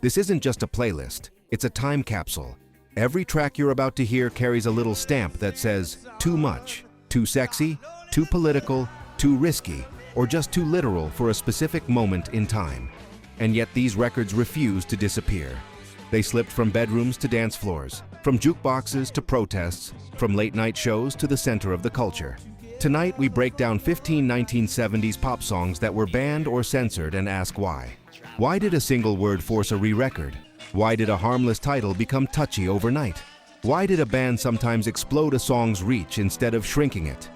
This isn't just a playlist, it's a time capsule. Every track you're about to hear carries a little stamp that says, too much, too sexy, too political, too risky, or just too literal for a specific moment in time. And yet these records refuse to disappear. They slipped from bedrooms to dance floors, from jukeboxes to protests, from late-night shows to the center of the culture. Tonight, we break down 15 1970s pop songs that were banned or censored and ask why. Why did a single word force a re-record? Why did a harmless title become touchy overnight? Why did a band sometimes explode a song's reach instead of shrinking it?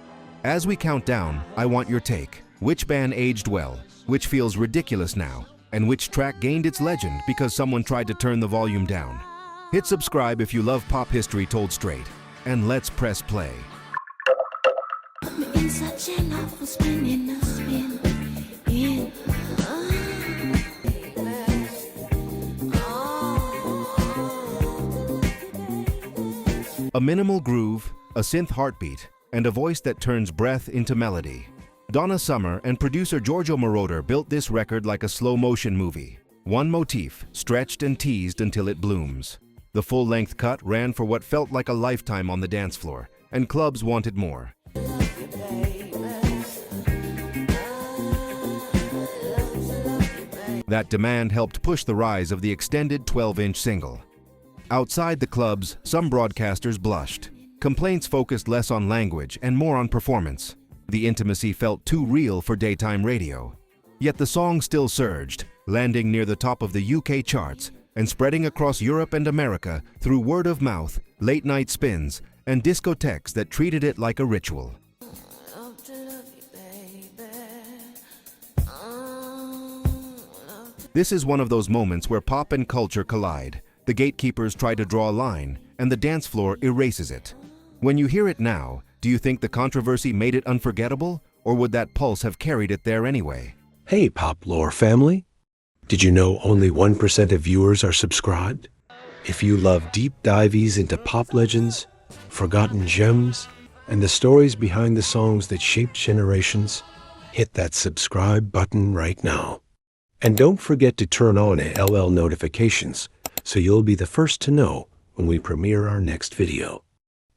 As we count down, I want your take. Which band aged well? Which feels ridiculous now? And which track gained its legend because someone tried to turn the volume down? Hit subscribe if you love pop history told straight. And let's press play. A minimal groove, a synth heartbeat, and a voice that turns breath into melody. Donna Summer and producer Giorgio Moroder built this record like a slow-motion movie. One motif, stretched and teased until it blooms. The full-length cut ran for what felt like a lifetime on the dance floor, and clubs wanted more. That demand helped push the rise of the extended 12-inch single. Outside the clubs, some broadcasters blushed. Complaints focused less on language and more on performance. The intimacy felt too real for daytime radio. Yet the song still surged, landing near the top of the UK charts and spreading across Europe and America through word of mouth, late-night spins, and discotheques that treated it like a ritual. This is one of those moments where pop and culture collide. The gatekeepers try to draw a line, and the dance floor erases it. When you hear it now, do you think the controversy made it unforgettable, or would that pulse have carried it there anyway? Hey, Pop Lore family! Did you know only 1% of viewers are subscribed? If you love deep dives into pop legends, forgotten gems, and the stories behind the songs that shaped generations, hit that subscribe button right now. And don't forget to turn on LL notifications so you'll be the first to know when we premiere our next video.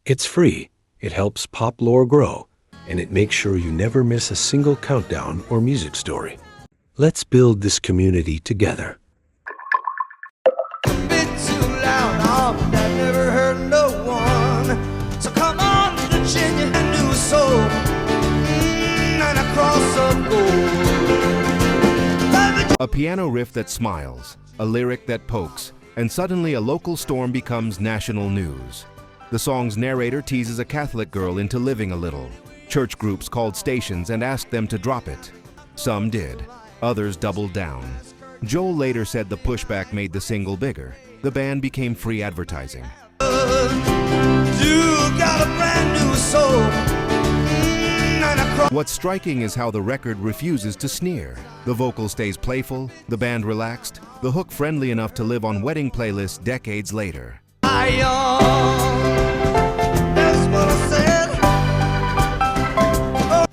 It's free, it helps Pop Lore grow, and it makes sure you never miss a single countdown or music story. Let's build this community together. Bit too loud, I've never heard no one. So come on to the genuine new soul, and across of gold. A piano riff that smiles, a lyric that pokes, and suddenly a local storm becomes national news. The song's narrator teases a Catholic girl into living a little. Church groups called stations and asked them to drop it. Some did. Others doubled down. Joel later said the pushback made the single bigger. The band became free advertising. You got a brand new soul. What's striking is how the record refuses to sneer. The vocal stays playful, the band relaxed, the hook friendly enough to live on wedding playlists decades later. That's what I said.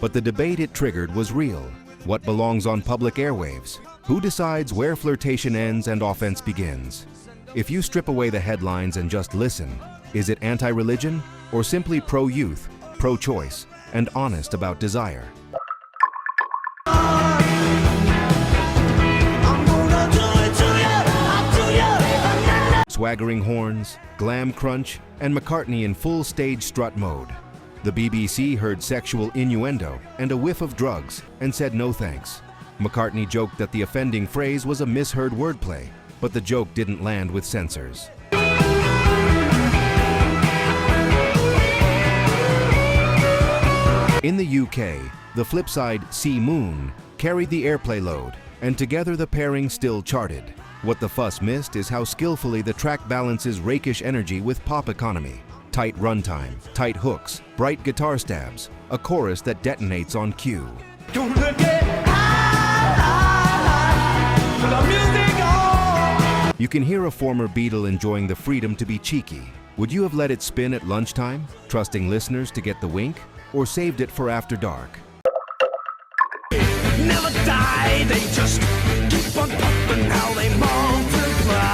But the debate it triggered was real. What belongs on public airwaves? Who decides where flirtation ends and offense begins? If you strip away the headlines and just listen, is it anti-religion or simply pro-youth, pro-choice, and honest about desire? Swaggering horns, glam crunch, and McCartney in full stage strut mode. The BBC heard sexual innuendo and a whiff of drugs and said no thanks. McCartney joked that the offending phrase was a misheard wordplay, but the joke didn't land with censors. In the UK, the flip side, See Moon, carried the airplay load, and together the pairing still charted. What the fuss missed is how skillfully the track balances rakish energy with pop economy. Tight runtime, tight hooks, bright guitar stabs, a chorus that detonates on cue. You can hear a former Beatle enjoying the freedom to be cheeky. Would you have let it spin at lunchtime, trusting listeners to get the wink, or saved it for after dark? Never die, they just keep on popping how they multiply.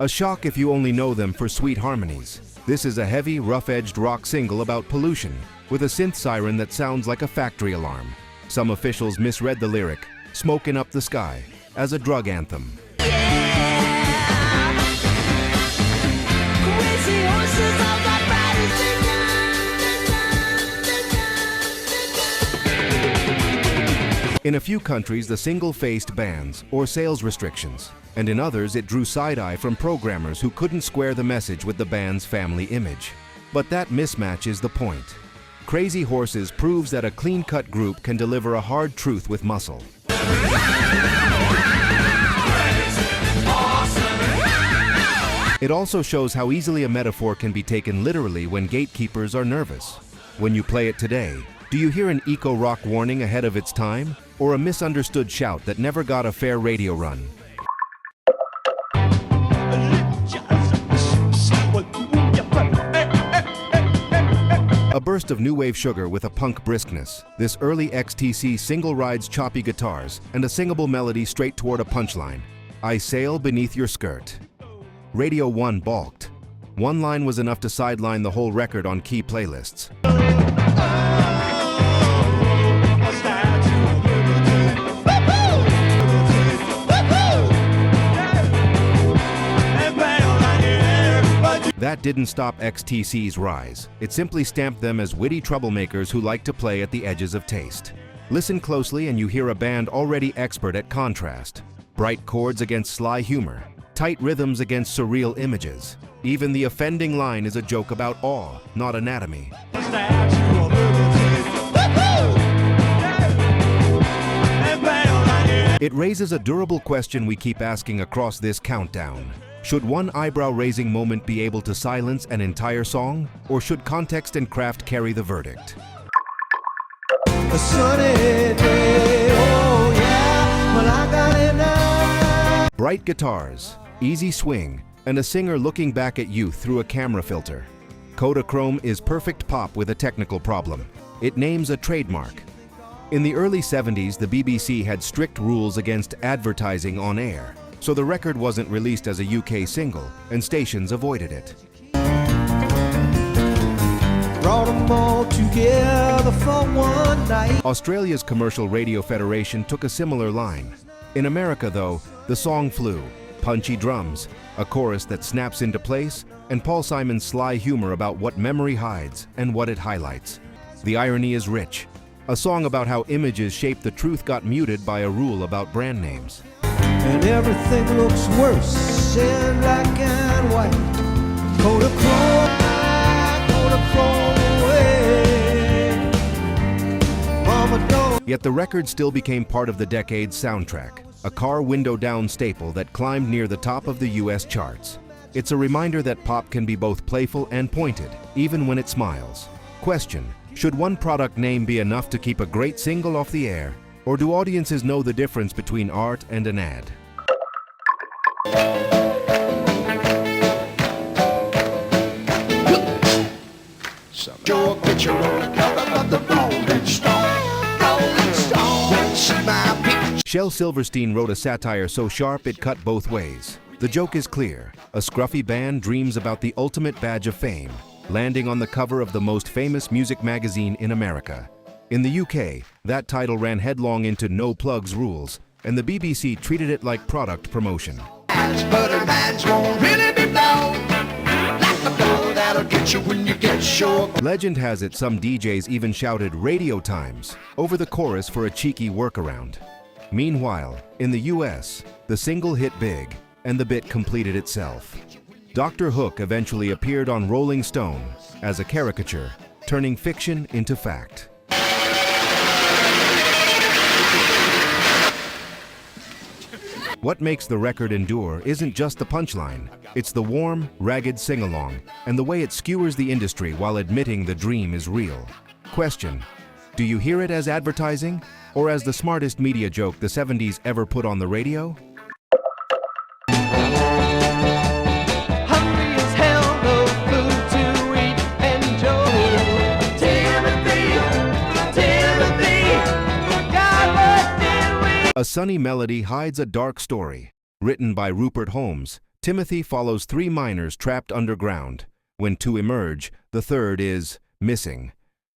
A shock if you only know them for sweet harmonies. This is a heavy, rough-edged rock single about pollution, with a synth siren that sounds like a factory alarm. Some officials misread the lyric, "Smoking Up the Sky," as a drug anthem. In a few countries, the single faced bans or sales restrictions, and in others it drew side-eye from programmers who couldn't square the message with the band's family image. But that mismatch is the point. Crazy Horses proves that a clean-cut group can deliver a hard truth with muscle. It also shows how easily a metaphor can be taken literally when gatekeepers are nervous. When you play it today, do you hear an eco-rock warning ahead of its time, or a misunderstood shout that never got a fair radio run? A burst of new wave sugar with a punk briskness, this early XTC single rides choppy guitars and a singable melody straight toward a punchline. I sail beneath your skirt. Radio 1 balked. One line was enough to sideline the whole record on key playlists. That didn't stop XTC's rise. It simply stamped them as witty troublemakers who like to play at the edges of taste. Listen closely and you hear a band already expert at contrast. Bright chords against sly humor. Tight rhythms against surreal images. Even the offending line is a joke about awe, not anatomy. It raises a durable question we keep asking across this countdown. Should one eyebrow-raising moment be able to silence an entire song, or should context and craft carry the verdict? A sunny day, oh yeah, well I got it now. Bright guitars, easy swing, and a singer looking back at youth through a camera filter. Kodachrome is perfect pop with a technical problem. It names a trademark. In the early 70s, the BBC had strict rules against advertising on air, so the record wasn't released as a UK single, and stations avoided it. Brought them all together for one night. Australia's Commercial Radio Federation took a similar line. In America, though, the song flew. Punchy drums, a chorus that snaps into place, and Paul Simon's sly humor about what memory hides and what it highlights. The irony is rich. A song about how images shape the truth got muted by a rule about brand names. And everything looks worse in black and white. Kodachrome away. Mama don't. Yet the record still became part of the decade's soundtrack, a car window-down staple that climbed near the top of the US charts. It's a reminder that pop can be both playful and pointed, even when it smiles. Question: should one product name be enough to keep a great single off the air? Or do audiences know the difference between art and an ad? Shel Silverstein wrote a satire so sharp it cut both ways. The joke is clear. A scruffy band dreams about the ultimate badge of fame, landing on the cover of the most famous music magazine in America. In the UK, that title ran headlong into no plugs rules, and the BBC treated it like product promotion. But a man's won't really be blown, like the blow that'll get you when you get sure. Legend has it some DJs even shouted "radio times" over the chorus for a cheeky workaround. Meanwhile, in the US, the single hit big, and the bit completed itself. Dr. Hook eventually appeared on Rolling Stone as a caricature, turning fiction into fact. What makes the record endure isn't just the punchline, it's the warm, ragged sing-along, and the way it skewers the industry while admitting the dream is real. Question: do you hear it as advertising, or as the smartest media joke the 70s ever put on the radio? Hungry as hell, no food to eat, enjoy. Timothy, God, what did we? A sunny melody hides a dark story. Written by Rupert Holmes, Timothy follows 3 miners trapped underground. When 2 emerge, the third is missing.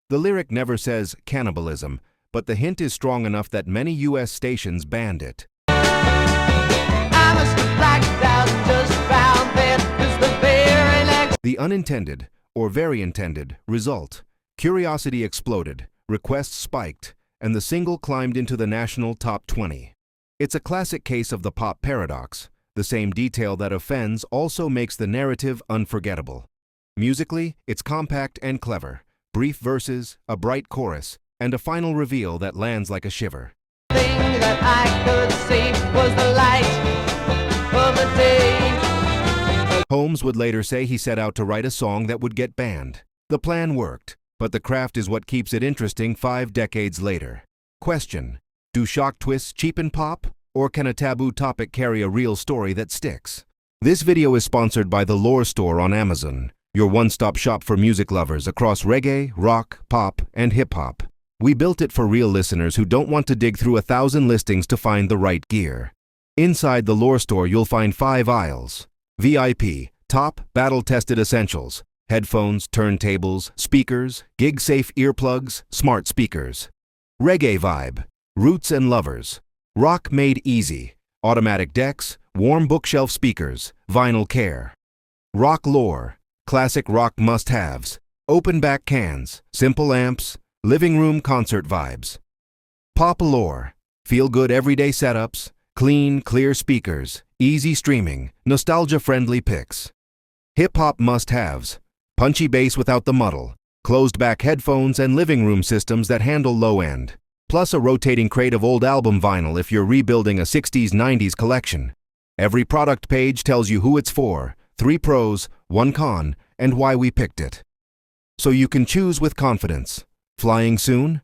The lyric never says cannibalism, but the hint is strong enough that many U.S. stations banned it. The unintended, or very intended, result: curiosity exploded, requests spiked, and the single climbed into the national top 20. It's a classic case of the pop paradox. The same detail that offends also makes the narrative unforgettable. Musically, it's compact and clever. Brief verses, a bright chorus, and a final reveal that lands like a shiver. Thing that I could see was the light of the day. Holmes would later say he set out to write a song that would get banned. The plan worked, but the craft is what keeps it interesting 5 decades later. Question: do shock twists cheapen pop? Or can a taboo topic carry a real story that sticks? This video is sponsored by The Lore Store on Amazon, your one-stop shop for music lovers across reggae, rock, pop, and hip-hop. We built it for real listeners who don't want to dig through 1,000 listings to find the right gear. Inside The Lore Store, you'll find 5 aisles. VIP, top, battle-tested essentials: headphones, turntables, speakers, gig-safe earplugs, smart speakers. Reggae vibe, roots and lovers. Rock made easy, automatic decks, warm bookshelf speakers, vinyl care. Rock lore, classic rock must-haves, open back cans, simple amps, living room concert vibes. Pop lore, feel-good everyday setups, clean, clear speakers, easy streaming, nostalgia-friendly picks. Hip-hop must-haves, punchy bass without the muddle, closed-back headphones and living room systems that handle low-end. Plus a rotating crate of old album vinyl if you're rebuilding a 60s-90s collection. Every product page tells you who it's for, 3 pros, 1 con, and why we picked it. So you can choose with confidence. Flying soon?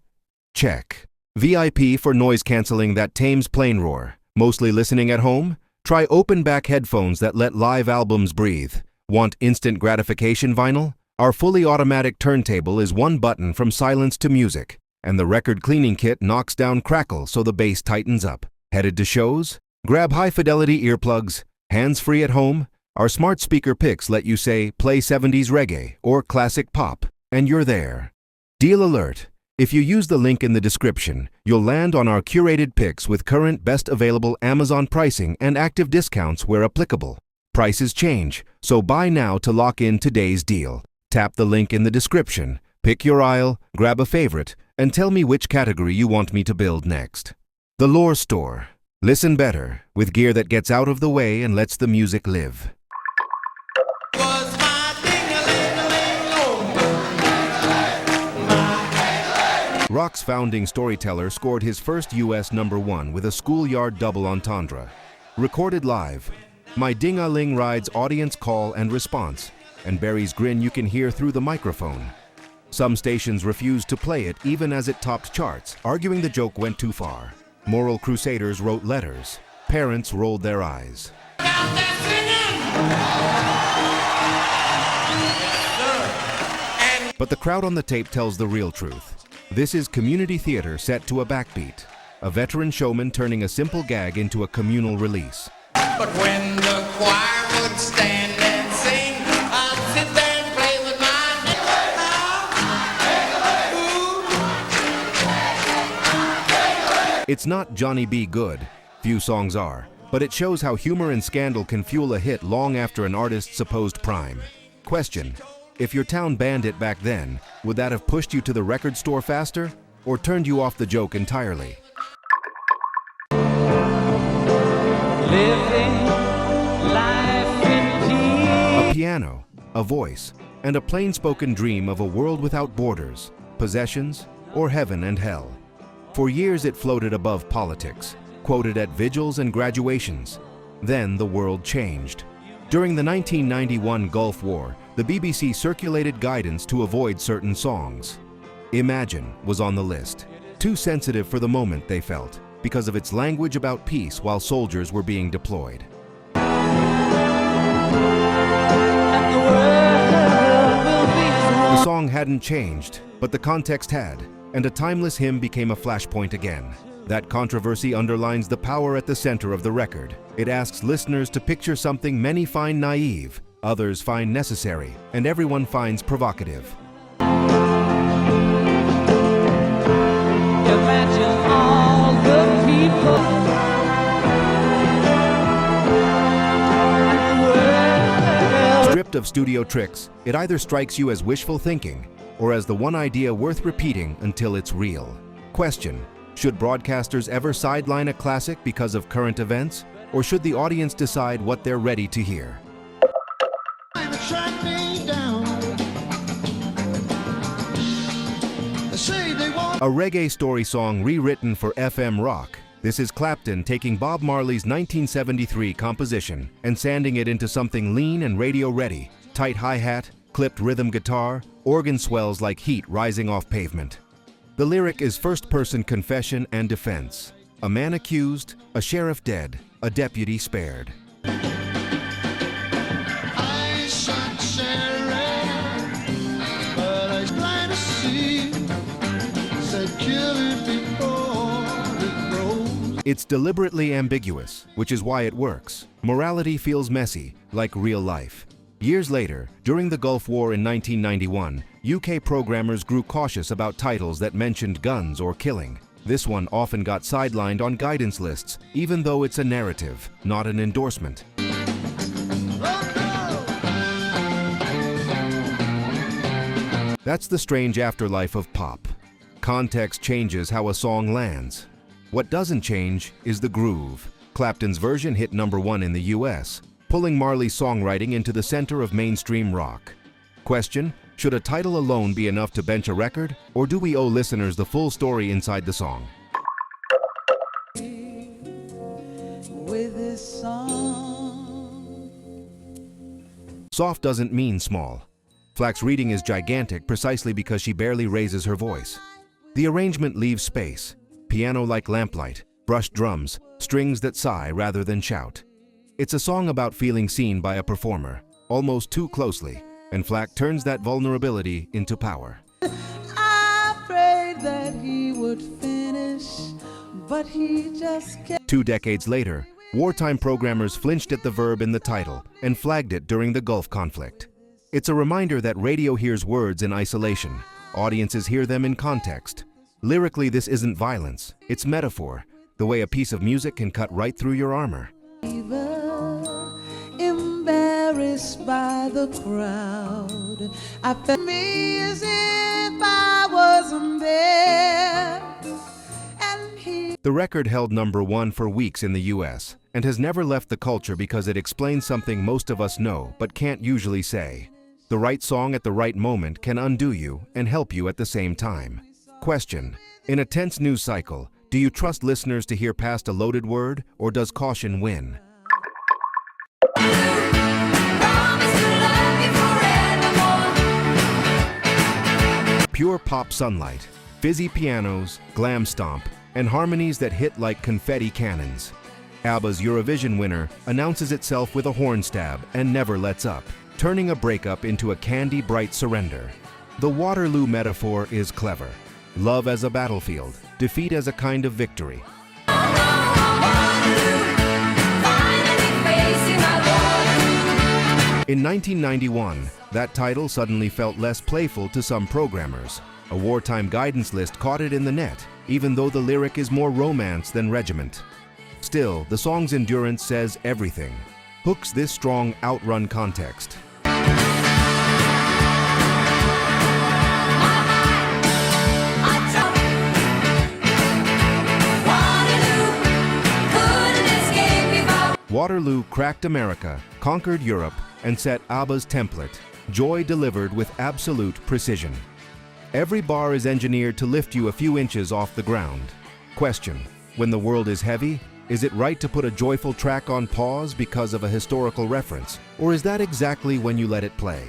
Check. VIP for noise canceling that tames plane roar. Mostly listening at home? Try open back headphones that let live albums breathe. Want instant gratification vinyl? Our fully automatic turntable is 1 button from silence to music. And the record cleaning kit knocks down crackle so the bass tightens up. Headed to shows? Grab high-fidelity earplugs. Hands-free at home? Our smart speaker picks let you say, play 70s reggae or classic pop, and you're there. Deal alert! If you use the link in the description, you'll land on our curated picks with current best available Amazon pricing and active discounts where applicable. Prices change, so buy now to lock in today's deal. Tap the link in the description, pick your aisle, grab a favorite, and tell me which category you want me to build next. The Lore Store. Listen better, with gear that gets out of the way and lets the music live. Rock's founding storyteller scored his first US #1 with a schoolyard double entendre. Recorded live, My Ding-a-Ling rides audience call and response, and Barry's grin you can hear through the microphone. Some stations refused to play it even as it topped charts, arguing the joke went too far. Moral crusaders wrote letters. Parents rolled their eyes. But the crowd on the tape tells the real truth. This is community theater set to a backbeat. A veteran showman turning a simple gag into a communal release. But when the choir would stand and sing, I'd sit there and play with my It's not Johnny B. Good, few songs are, but it shows how humor and scandal can fuel a hit long after an artist's supposed prime. Question: if your town banned it back then, would that have pushed you to the record store faster, or turned you off the joke entirely? Living life in peace. A piano, a voice, and a plain-spoken dream of a world without borders, possessions, or heaven and hell. For years it floated above politics, quoted at vigils and graduations. Then the world changed. During the 1991 Gulf War, the BBC circulated guidance to avoid certain songs. Imagine was on the list. Too sensitive for the moment, they felt, because of its language about peace while soldiers were being deployed. The song hadn't changed, but the context had, and a timeless hymn became a flashpoint again. That controversy underlines the power at the center of the record. It asks listeners to picture something many find naive, others find necessary, and everyone finds provocative. Imagine all the people. Stripped of studio tricks, it either strikes you as wishful thinking or as the one idea worth repeating until it's real. Question: should broadcasters ever sideline a classic because of current events, or should the audience decide what they're ready to hear? A reggae story song rewritten for FM rock. This is Clapton taking Bob Marley's 1973 composition and sanding it into something lean and radio-ready. Tight hi-hat, clipped rhythm guitar, organ swells like heat rising off pavement. The lyric is first-person confession and defense. A man accused, a sheriff dead, a deputy spared. I shot sheriff, but I was blind to see. Said kill it before it grows. It's deliberately ambiguous, which is why it works. Morality feels messy, like real life. Years later, during the Gulf War in 1991, UK programmers grew cautious about titles that mentioned guns or killing. This one often got sidelined on guidance lists, even though it's a narrative, not an endorsement. That's the strange afterlife of pop. Context changes how a song lands. What doesn't change is the groove. Clapton's version hit #1 in the US, pulling Marley's songwriting into the center of mainstream rock. Question: should a title alone be enough to bench a record, or do we owe listeners the full story inside the song? With this song. Soft doesn't mean small. Flack's reading is gigantic precisely because she barely raises her voice. The arrangement leaves space. Piano-like lamplight, brushed drums, strings that sigh rather than shout. It's a song about feeling seen by a performer, almost too closely, and Flack turns that vulnerability into power. I prayed that he would finish, but he just kept. 2 decades later, wartime programmers flinched at the verb in the title and flagged it during the Gulf conflict. It's a reminder that radio hears words in isolation. Audiences hear them in context. Lyrically, this isn't violence, it's metaphor, the way a piece of music can cut right through your armor. Embarrassed by the crowd, I felt me as if I wasn't there. And he. The record held #1 for weeks in the US and has never left the culture because it explains something most of us know but can't usually say. The right song at the right moment can undo you and help you at the same time. Question: in a tense news cycle, do you trust listeners to hear past a loaded word, or does caution win? Pure pop sunlight, fizzy pianos, glam stomp, and harmonies that hit like confetti cannons. ABBA's Eurovision winner announces itself with a horn stab and never lets up, turning a breakup into a candy-bright surrender. The Waterloo metaphor is clever. Love as a battlefield, defeat as a kind of victory. In 1991, that title suddenly felt less playful to some programmers. A wartime guidance list caught it in the net, even though the lyric is more romance than regiment. Still, the song's endurance says everything. Hooks this strong outrun context. Waterloo cracked America, conquered Europe, and set ABBA's template, joy delivered with absolute precision. Every bar is engineered to lift you a few inches off the ground. Question: when the world is heavy, is it right to put a joyful track on pause because of a historical reference, or is that exactly when you let it play?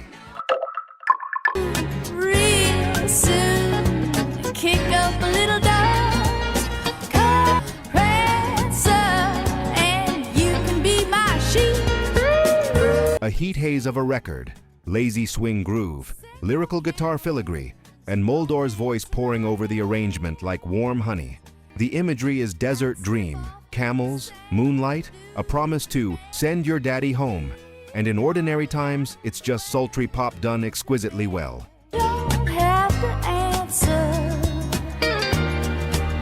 Real soon, kick up a little dust, and you can be my sheep. A heat haze of a record, lazy swing groove, lyrical guitar filigree, and Moldor's voice pouring over the arrangement like warm honey. The imagery is desert dream, camels, moonlight, a promise to send your daddy home. And in ordinary times, it's just sultry pop done exquisitely well. Don't have to answer.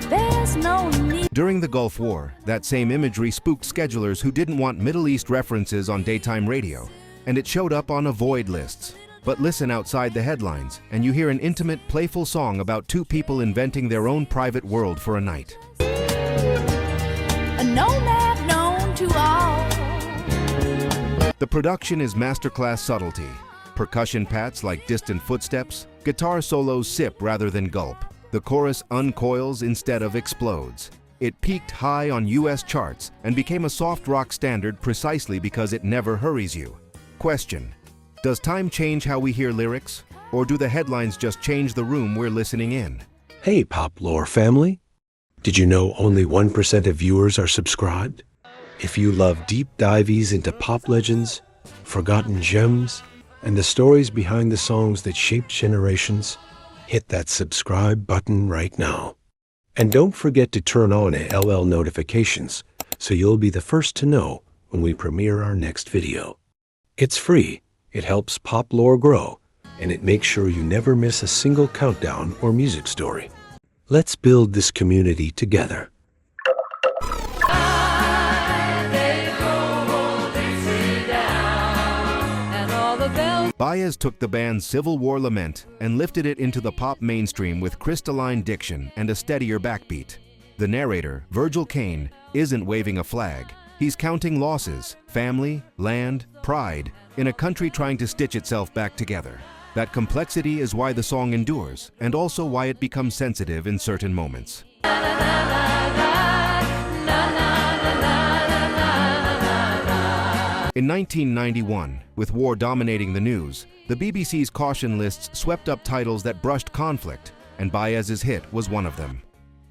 There's no need. During the Gulf War, that same imagery spooked schedulers who didn't want Middle East references on daytime radio, and it showed up on avoid lists. But listen outside the headlines, and you hear an intimate, playful song about two people inventing their own private world for a night. A nomad known to all. The production is masterclass subtlety. Percussion pats like distant footsteps, guitar solos sip rather than gulp. The chorus uncoils instead of explodes. It peaked high on US charts and became a soft rock standard precisely because it never hurries you. Question: does time change how we hear lyrics? Or do the headlines just change the room we're listening in? Hey, Pop Lore family. Did you know only 1% of viewers are subscribed? If you love deep dives into pop legends, forgotten gems, and the stories behind the songs that shaped generations, hit that subscribe button right now. And don't forget to turn on LL notifications so you'll be the first to know when we premiere our next video. It's free, it helps Pop Lore grow, and it makes sure you never miss a single countdown or music story. Let's build this community together. Baez took the band's Civil War lament and lifted it into the pop mainstream with crystalline diction and a steadier backbeat. The narrator, Virgil Caine, isn't waving a flag. He's counting losses, family, land, pride, in a country trying to stitch itself back together. That complexity is why the song endures, and also why it becomes sensitive in certain moments. In 1991, with war dominating the news, the BBC's caution lists swept up titles that brushed conflict, and Baez's hit was one of them.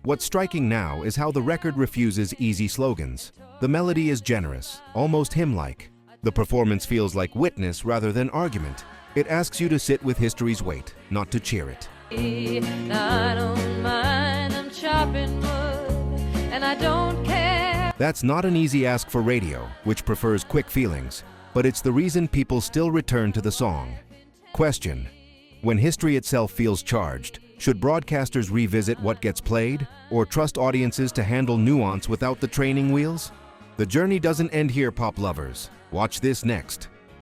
What's striking now is how the record refuses easy slogans. The melody is generous, almost hymn-like. The performance feels like witness rather than argument. It asks you to sit with history's weight, not to cheer it. I don't mind, I'm chopping wood, and I don't care. That's not an easy ask for radio, which prefers quick feelings, but it's the reason people still return to the song. Question: when history itself feels charged, should broadcasters revisit what gets played, or trust audiences to handle nuance without the training wheels? The journey doesn't end here, pop lovers. Watch this next.